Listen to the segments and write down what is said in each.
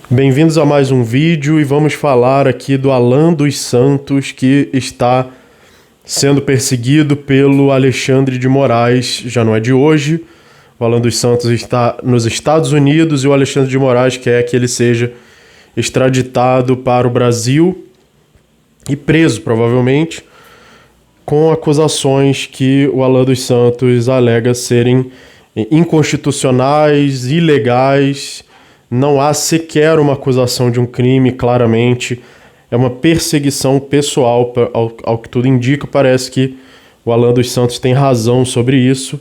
Bem-vindos a mais um vídeo e vamos falar aqui do Alan dos Santos, que está sendo perseguido pelo Alexandre de Moraes. Já não é de hoje. O Alan dos Santos está nos Estados Unidos e o Alexandre de Moraes quer que ele seja extraditado para o Brasil e preso, provavelmente, com acusações que o Alan dos Santos alega serem inconstitucionais, ilegais. Não há sequer uma acusação de um crime, claramente. É uma perseguição pessoal, ao que tudo indica. Parece que o Alan dos Santos tem razão sobre isso.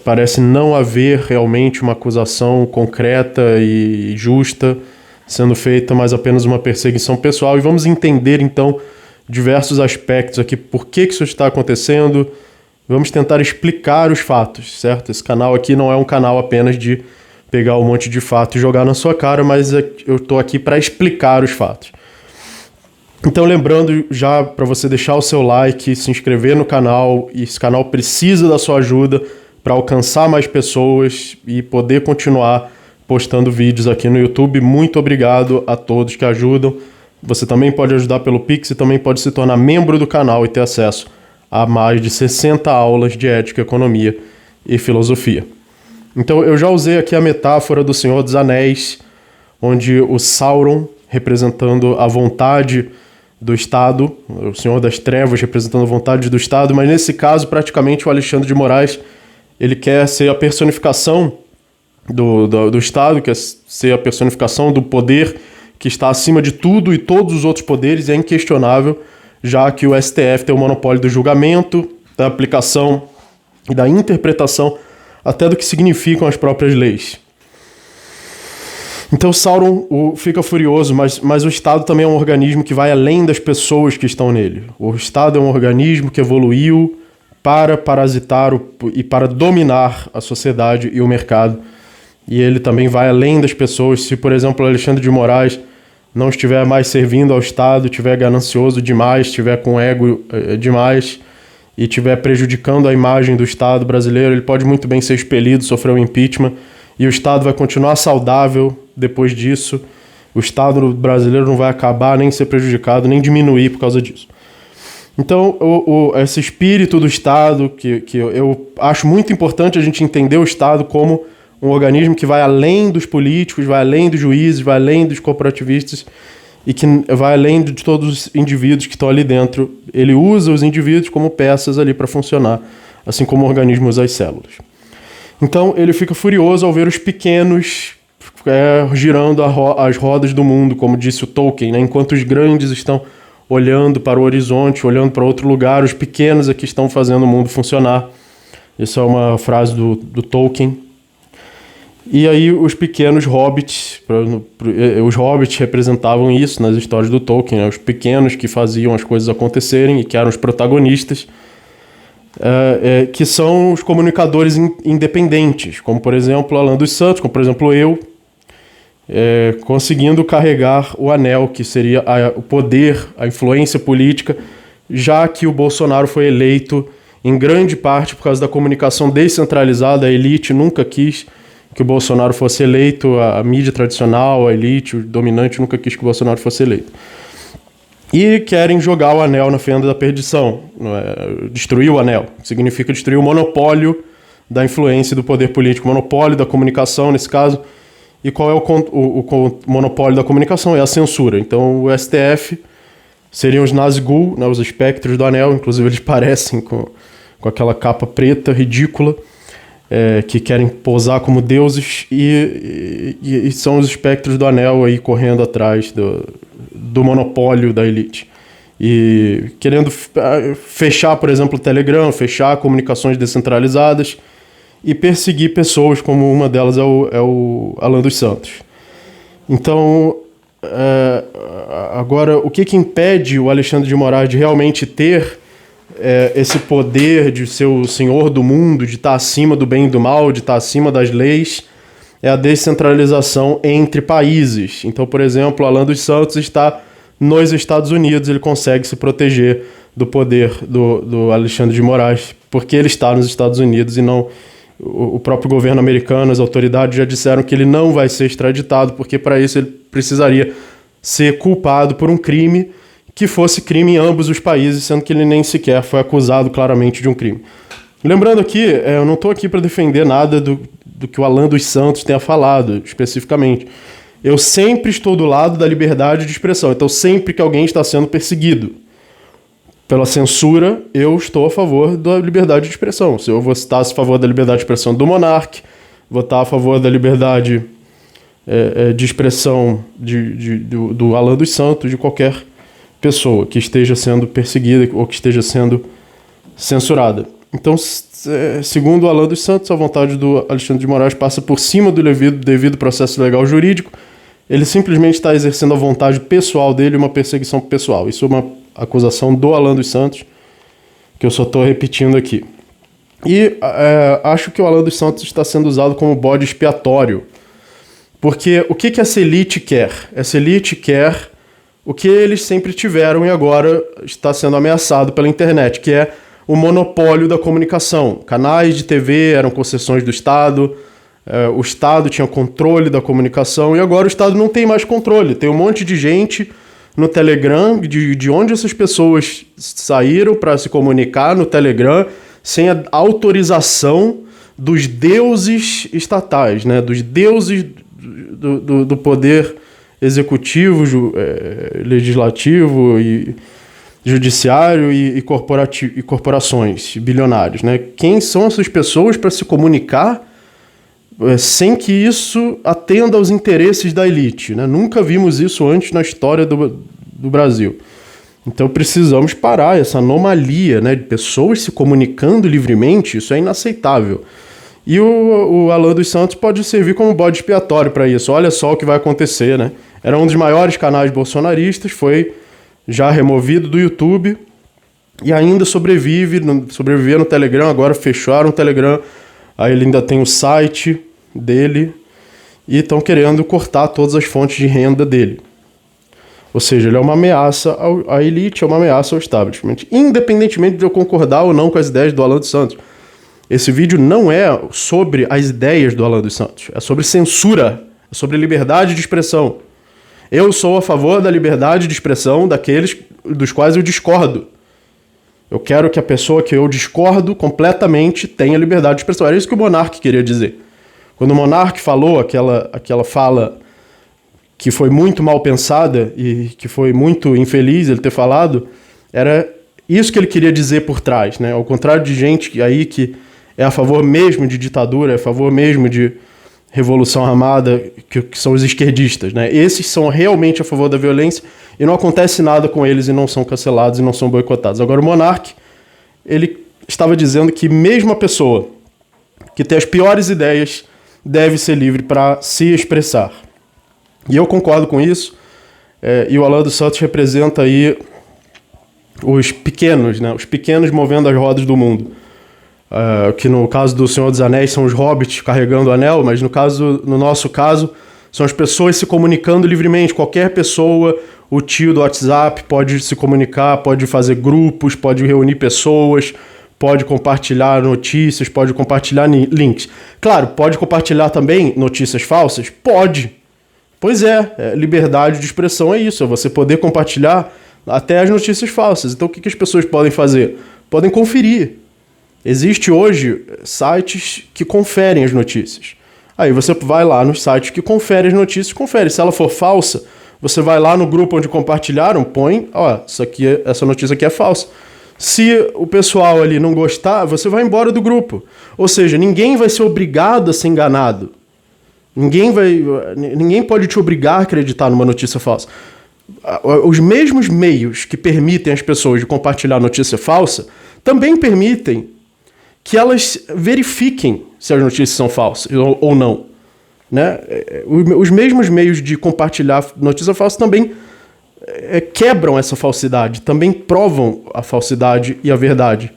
Parece não haver realmente uma acusação concreta e justa sendo feita, mas apenas uma perseguição pessoal. E vamos entender, então, diversos aspectos aqui, por que isso está acontecendo. Vamos tentar explicar os fatos, certo? Esse canal aqui não é um canal apenas de pegar um monte de fatos e jogar na sua cara, mas eu estou aqui para explicar os fatos. Então, lembrando já para você deixar o seu like, se inscrever no canal, e esse canal precisa da sua ajuda para alcançar mais pessoas e poder continuar postando vídeos aqui no YouTube. Muito obrigado a todos que ajudam. Você também pode ajudar pelo Pix e também pode se tornar membro do canal e ter acesso a mais de 60 aulas de ética, economia e filosofia. Então, eu já usei aqui a metáfora do Senhor dos Anéis, onde o Sauron, representando a vontade do Estado, o Senhor das Trevas representando a vontade do Estado, mas nesse caso, praticamente, o Alexandre de Moraes, ele quer ser a personificação do Estado, quer ser a personificação do poder que está acima de tudo e todos os outros poderes, e é inquestionável, já que o STF tem o monopólio do julgamento, da aplicação e da interpretação até do que significam as próprias leis. Então Sauron fica furioso, mas o Estado também é um organismo que vai além das pessoas que estão nele. O Estado é um organismo que evoluiu para parasitar e para dominar a sociedade e o mercado. E ele também vai além das pessoas. Se, por exemplo, Alexandre de Moraes não estiver mais servindo ao Estado, estiver ganancioso demais, estiver com ego demais e estiver prejudicando a imagem do Estado brasileiro, ele pode muito bem ser expelido, sofrer um impeachment, e o Estado vai continuar saudável depois disso. O Estado brasileiro não vai acabar, nem ser prejudicado, nem diminuir por causa disso. Então, esse espírito do Estado, que eu acho muito importante a gente entender o Estado como um organismo que vai além dos políticos, vai além dos juízes, vai além dos corporativistas, e que vai além de todos os indivíduos que estão ali dentro. Ele usa os indivíduos como peças ali para funcionar, assim como o organismo usa as células. Então ele fica furioso ao ver os pequenos girando as rodas do mundo, como disse o Tolkien, né? Enquanto os grandes estão olhando para o horizonte, olhando para outro lugar, os pequenos aqui estão fazendo o mundo funcionar. Isso é uma frase do Tolkien. E aí os pequenos hobbits, os hobbits representavam isso nas histórias do Tolkien, né? Os pequenos que faziam as coisas acontecerem e que eram os protagonistas, que são os comunicadores independentes, como por exemplo Alan dos Santos, como por exemplo eu, conseguindo carregar o anel, que seria o poder, a influência política, já que o Bolsonaro foi eleito em grande parte por causa da comunicação descentralizada. A elite nunca quis que o Bolsonaro fosse eleito, a mídia tradicional, a elite, o dominante nunca quis que o Bolsonaro fosse eleito. E querem jogar o anel na fenda da perdição, destruir o anel, significa destruir o monopólio da influência do poder político, o monopólio da comunicação nesse caso. E qual é o monopólio da comunicação? É a censura. Então o STF seriam os Nazgûl, né, os espectros do anel, inclusive eles parecem com aquela capa preta ridícula, que querem posar como deuses, e são os espectros do anel aí correndo atrás do monopólio da elite. E querendo fechar, por exemplo, o Telegram, fechar comunicações descentralizadas e perseguir pessoas, como uma delas é o Alan dos Santos. Então, agora, o que impede o Alexandre de Moraes de realmente ter esse poder de ser o senhor do mundo, de estar acima do bem e do mal, de estar acima das leis, é a descentralização entre países. Então, por exemplo, Alan dos Santos está nos Estados Unidos, ele consegue se proteger do poder do Alexandre de Moraes, porque ele está nos Estados Unidos e não o próprio governo americano, as autoridades já disseram que ele não vai ser extraditado, porque para isso ele precisaria ser culpado por um crime que fosse crime em ambos os países, sendo que ele nem sequer foi acusado claramente de um crime. Lembrando aqui, eu não estou aqui para defender nada do que o Alan dos Santos tenha falado, especificamente. Eu sempre estou do lado da liberdade de expressão. Então, sempre que alguém está sendo perseguido pela censura, eu estou a favor da liberdade de expressão. Se eu vou estar a favor da liberdade de expressão do Monark, vou estar a favor da liberdade de expressão do Alan dos Santos, de qualquer pessoa que esteja sendo perseguida ou que esteja sendo censurada. Então, segundo o Alan dos Santos, a vontade do Alexandre de Moraes passa por cima do devido processo legal jurídico. Ele simplesmente está exercendo a vontade pessoal dele, uma perseguição pessoal. Isso é uma acusação do Alan dos Santos, que eu só estou repetindo aqui. E acho que o Alan dos Santos está sendo usado como bode expiatório. Porque o que essa elite quer? Essa elite quer o que eles sempre tiveram e agora está sendo ameaçado pela internet, que é o monopólio da comunicação. Canais de TV eram concessões do Estado, o Estado tinha controle da comunicação e agora o Estado não tem mais controle. Tem um monte de gente no Telegram, de onde essas pessoas saíram para se comunicar no Telegram sem a autorização dos deuses estatais, né? Dos deuses do poder executivo, legislativo e judiciário e corporações bilionários, né? Quem são essas pessoas para se comunicar sem que isso atenda aos interesses da elite, né? Nunca vimos isso antes na história do Brasil. Então precisamos parar essa anomalia, né, de pessoas se comunicando livremente. Isso é inaceitável. E o Alan dos Santos pode servir como bode expiatório para isso. Olha só o que vai acontecer, né? Era um dos maiores canais bolsonaristas, foi já removido do YouTube e ainda sobrevivia no Telegram. Agora fecharam o Telegram, aí ele ainda tem o site dele e estão querendo cortar todas as fontes de renda dele. Ou seja, ele é uma ameaça à elite, é uma ameaça ao establishment, independentemente de eu concordar ou não com as ideias do Alan dos Santos. Esse vídeo não é sobre as ideias do Alan dos Santos, é sobre censura, é sobre liberdade de expressão. Eu sou a favor da liberdade de expressão daqueles dos quais eu discordo. Eu quero que a pessoa que eu discordo completamente tenha liberdade de expressão. Era isso que o Monark queria dizer. Quando o Monark falou aquela fala que foi muito mal pensada e que foi muito infeliz ele ter falado, era isso que ele queria dizer por trás, né? Ao contrário de gente aí que é a favor mesmo de ditadura, é a favor mesmo de revolução armada, que são os esquerdistas, né? Esses são realmente a favor da violência e não acontece nada com eles e não são cancelados e não são boicotados. Agora o Monark, ele estava dizendo que mesmo a pessoa que tem as piores ideias deve ser livre para se expressar. E eu concordo com isso, e o Alan dos Santos representa aí os pequenos, né? Os pequenos movendo as rodas do mundo. Que no caso do Senhor dos Anéis são os hobbits carregando o anel, mas no nosso caso, são as pessoas se comunicando livremente. Qualquer pessoa, o tio do WhatsApp pode se comunicar, pode fazer grupos, pode reunir pessoas, pode compartilhar notícias, pode compartilhar links. Claro, pode compartilhar também notícias falsas? Pode. Pois liberdade de expressão é isso, é você poder compartilhar até as notícias falsas. Então o que as pessoas podem fazer? Podem conferir. Existe hoje sites que conferem as notícias. Aí você vai lá nos sites que conferem as notícias, confere. Se ela for falsa, você vai lá no grupo onde compartilharam, põe, essa notícia aqui é falsa. Se o pessoal ali não gostar, você vai embora do grupo. Ou seja, ninguém vai ser obrigado a ser enganado. Ninguém pode te obrigar a acreditar numa notícia falsa. Os mesmos meios que permitem as pessoas de compartilhar notícia falsa também permitem que elas verifiquem se as notícias são falsas ou não, né? Os mesmos meios de compartilhar notícia falsa também quebram essa falsidade, também provam a falsidade e a verdade.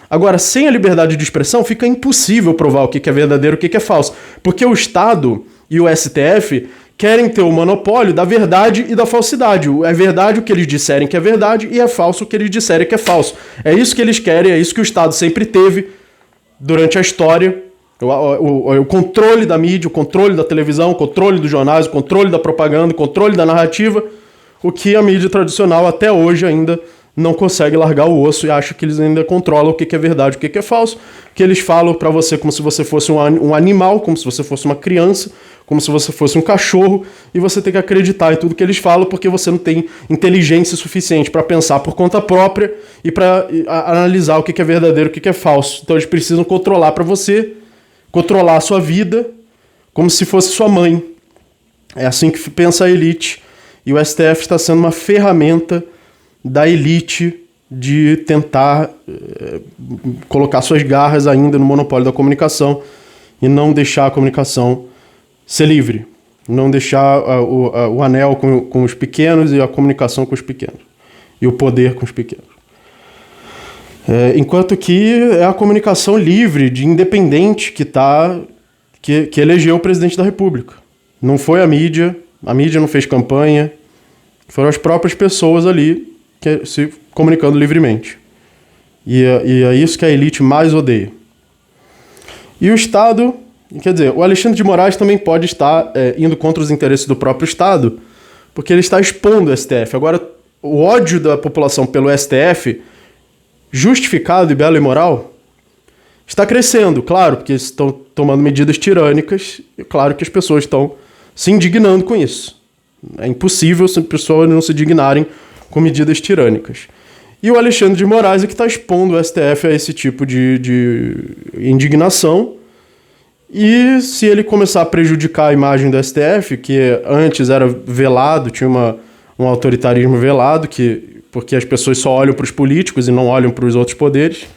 Agora, sem a liberdade de expressão, fica impossível provar o que é verdadeiro e o que é falso, porque o Estado e o STF querem ter o monopólio da verdade e da falsidade. É verdade o que eles disserem que é verdade e é falso o que eles disserem que é falso. É isso que eles querem, é isso que o Estado sempre teve durante a história O controle da mídia, o controle da televisão, o controle dos jornais, o controle da propaganda, o controle da narrativa, o que a mídia tradicional até hoje ainda não consegue largar o osso e acha que eles ainda controlam o que é verdade, o que é falso, que eles falam pra você como se você fosse um animal, como se você fosse uma criança, como se você fosse um cachorro, e você tem que acreditar em tudo que eles falam porque você não tem inteligência suficiente para pensar por conta própria e para analisar o que é verdadeiro, o que é falso. Então eles precisam controlar para você, controlar a sua vida como se fosse sua mãe. É assim que pensa a elite, e o STF está sendo uma ferramenta da elite de tentar colocar suas garras ainda no monopólio da comunicação e não deixar a comunicação ser livre, não deixar o anel com os pequenos e a comunicação com os pequenos e o poder com os pequenos. Enquanto que é a comunicação livre, de independente, que elegeu o presidente da República. Não foi a mídia não fez campanha, foram as próprias pessoas ali se comunicando livremente. E é isso que a elite mais odeia. E o Estado, quer dizer, o Alexandre de Moraes também pode estar indo contra os interesses do próprio Estado, porque ele está expondo o STF. Agora, o ódio da população pelo STF, justificado e belo e moral, está crescendo, claro, porque estão tomando medidas tirânicas, e claro que as pessoas estão se indignando com isso. É impossível as pessoas não se indignarem com medidas tirânicas. E o Alexandre de Moraes é que está expondo o STF a esse tipo de indignação. E se ele começar a prejudicar a imagem do STF, que antes era velado, tinha um autoritarismo velado, porque as pessoas só olham para os políticos e não olham para os outros poderes,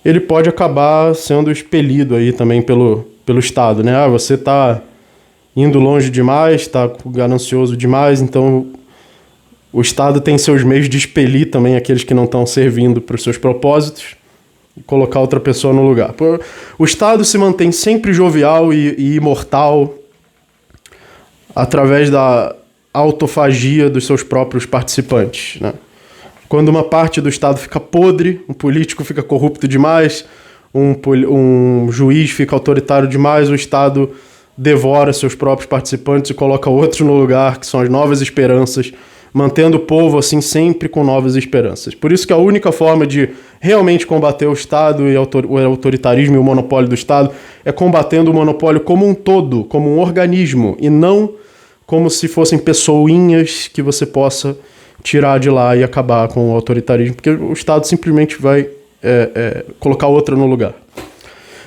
ele pode acabar sendo expelido aí também pelo Estado, né? Você está indo longe demais, está ganancioso demais, então o Estado tem seus meios de expelir também aqueles que não estão servindo para os seus propósitos e colocar outra pessoa no lugar. O Estado se mantém sempre jovial e imortal através da autofagia dos seus próprios participantes, né? Quando uma parte do Estado fica podre, um político fica corrupto demais, um juiz fica autoritário demais, o Estado devora seus próprios participantes e coloca outros no lugar, que são as novas esperanças, mantendo o povo assim sempre com novas esperanças. Por isso que a única forma de realmente combater o Estado e o autoritarismo e o monopólio do Estado é combatendo o monopólio como um todo, como um organismo, e não como se fossem pessoinhas que você possa tirar de lá e acabar com o autoritarismo, porque o Estado simplesmente vai colocar outra no lugar.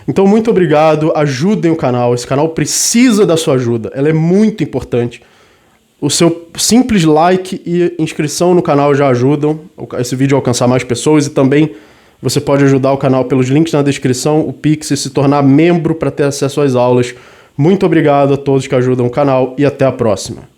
Então, muito obrigado, ajudem o canal, esse canal precisa da sua ajuda, ela é muito importante. O seu simples like e inscrição no canal já ajudam esse vídeo a alcançar mais pessoas, e também você pode ajudar o canal pelos links na descrição, o Pix, e se tornar membro para ter acesso às aulas. Muito obrigado a todos que ajudam o canal e até a próxima.